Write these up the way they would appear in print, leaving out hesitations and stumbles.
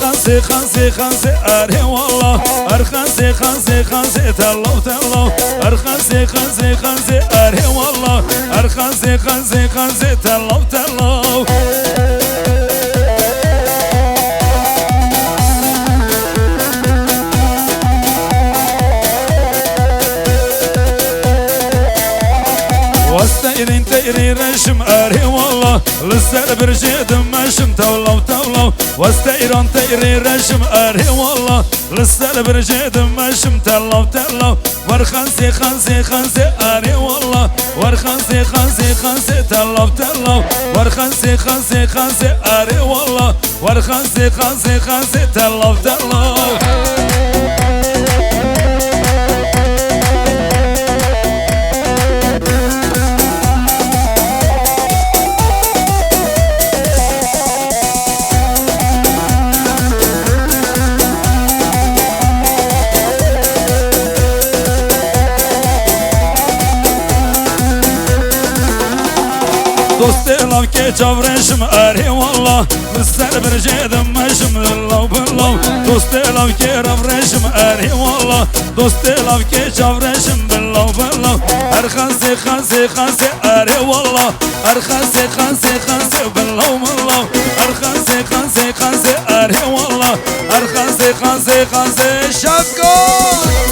خنزي خنزي خنزي اري والله ارخنزي خنزي خنزي تلو تلو ارخنزي خنزي خنزي اري والله ارخنزي خنزي خنزي تلو تلو واستيرين تيري رشم اري والله لسر برجيد مشم تولو تولو واستيرين تيري رشم اري والله لسر برجيد مشم تلو تلو ورخنزي خنزي خنزي اري والله ورخنزي خنزي خنزي تلو تلو ورخنزي خنزي خنزي اري والله ورخنزي خنزي خنزي تلو تلو دوست لو که جورشم اری والله لسر برجیدم مشم لو بلو دوست لو که رورشم اری والله دوست لو که جورشم بلو بلو هر خنزی خنزی خنزی اری والله هر خنزی خنزی خنزی بلو بلو هر خنزی خنزی خنزی اری والله هر خنزی خنزی خنزی شب کن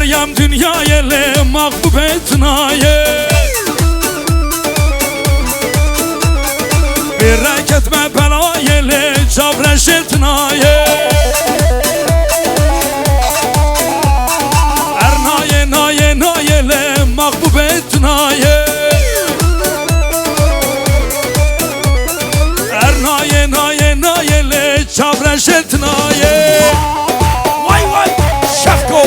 یم dünyaya le mahbubetnaye bir reketme belaye le cabreşetnaye ernaye naye naye le mahbubetnaye ernaye naye naye le cabreşetnaye vay vay şefko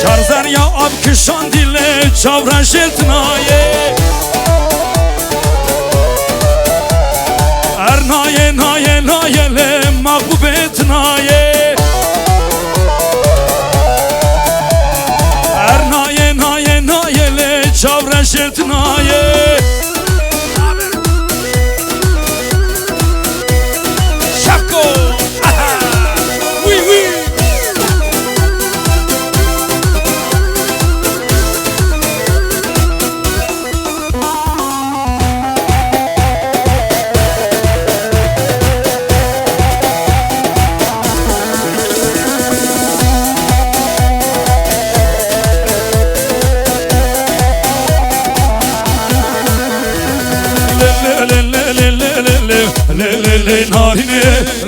Çarzar ya ab kışan dile çavran şeltnaye Ernaye naye naye le mahbubetnaye Ernaye naye naye le çavran şeltnaye Şapko oui oui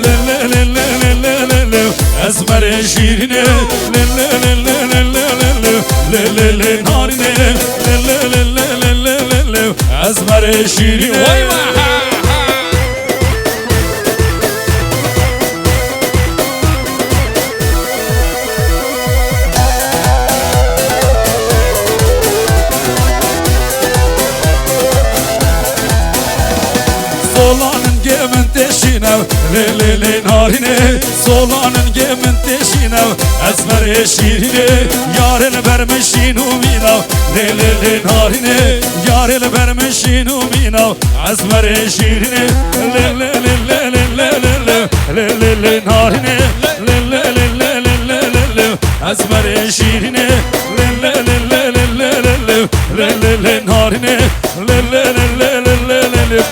le narine le ezmere şirine le narine le ezmere şirine ليلي ناريني سولانن جمن تشينو اسمر شيريني يار البرمشينو مينو ليلي ناريني يار البرمشينو مينو اسمر شيريني ليلي ناريني اسمر شيريني ليلي ناريني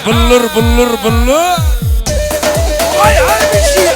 بلر بلر بلر Ay ay bir şey.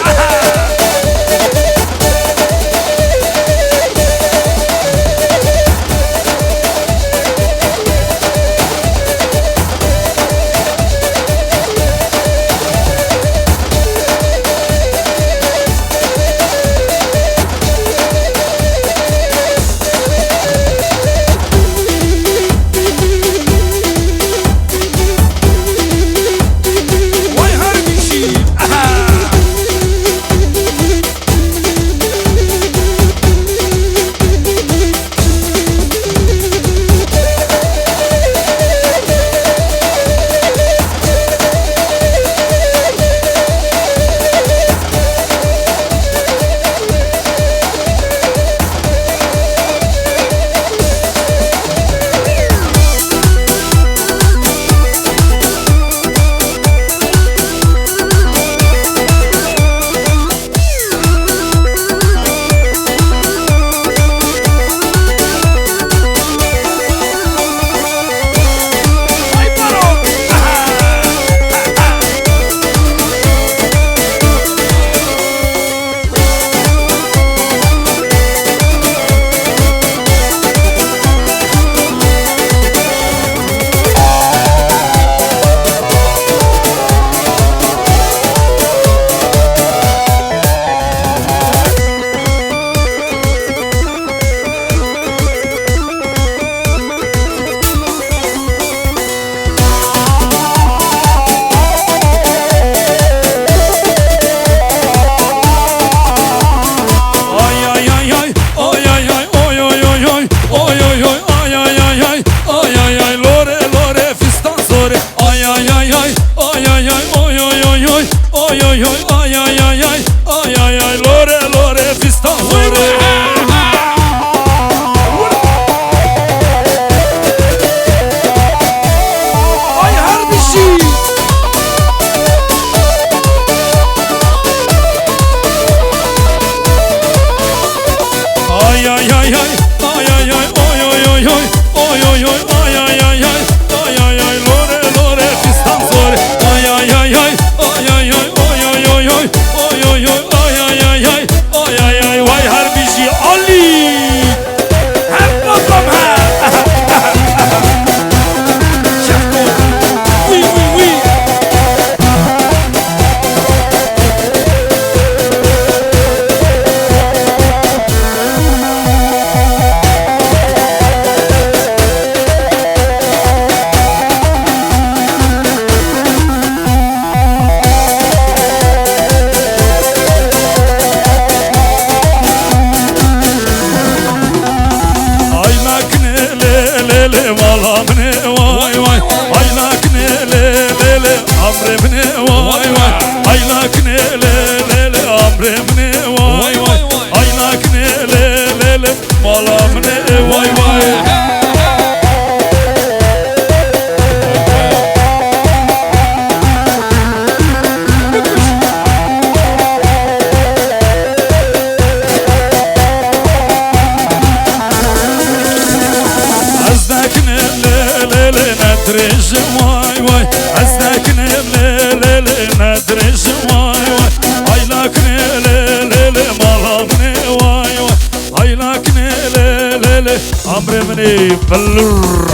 Amremini Ballur.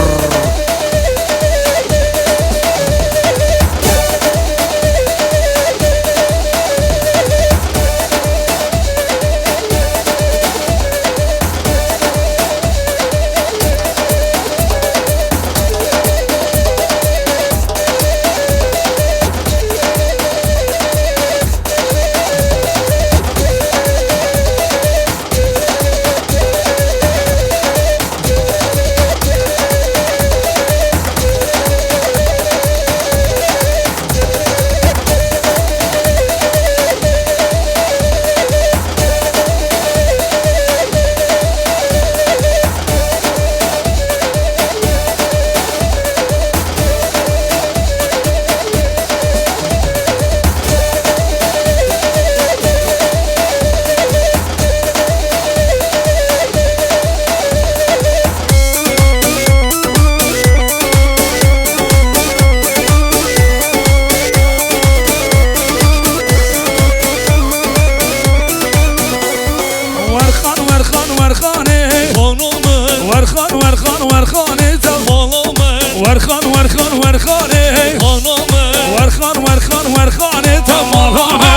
ورخانه خانومه ورخان ورخان ورخانه مالامه ورخان ورخان ورخانه خانومه ورخان ورخان ورخانه تمالامه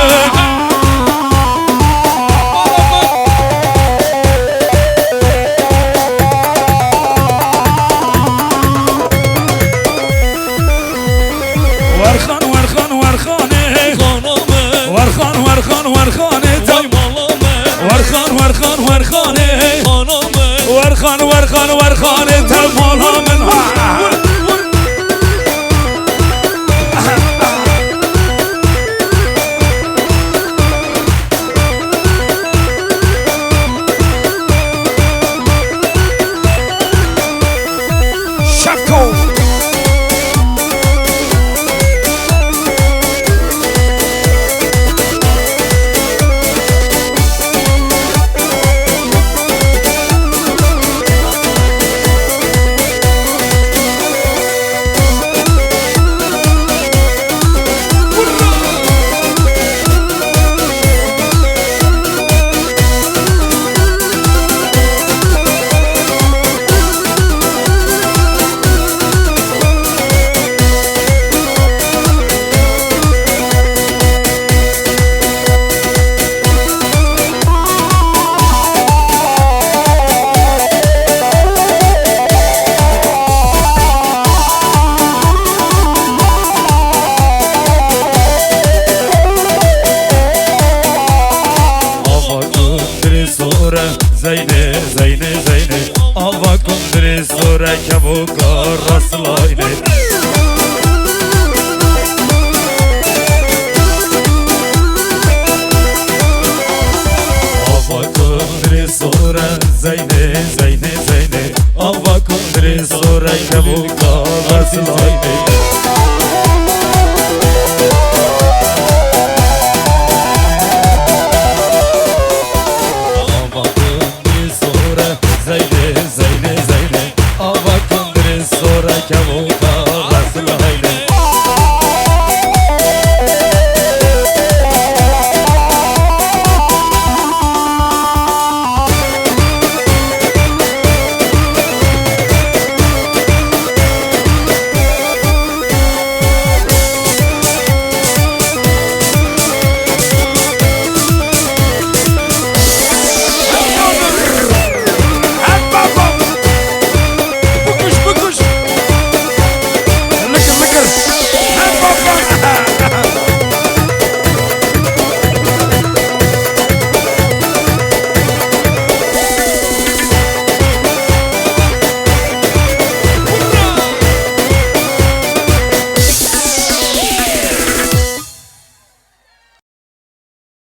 ورخان ورخان ورخانه خانومه ورخان ورخان ورخانه وای مالامه ورخان ورخان ورخانه خانومه ورخان ورخان ورخانه تمالامه زینه زینه زینه آوا کندری سوره کبوکار رسلاینه آوا کندری سوره زینه زینه زینه آوا کندری سوره کبوکار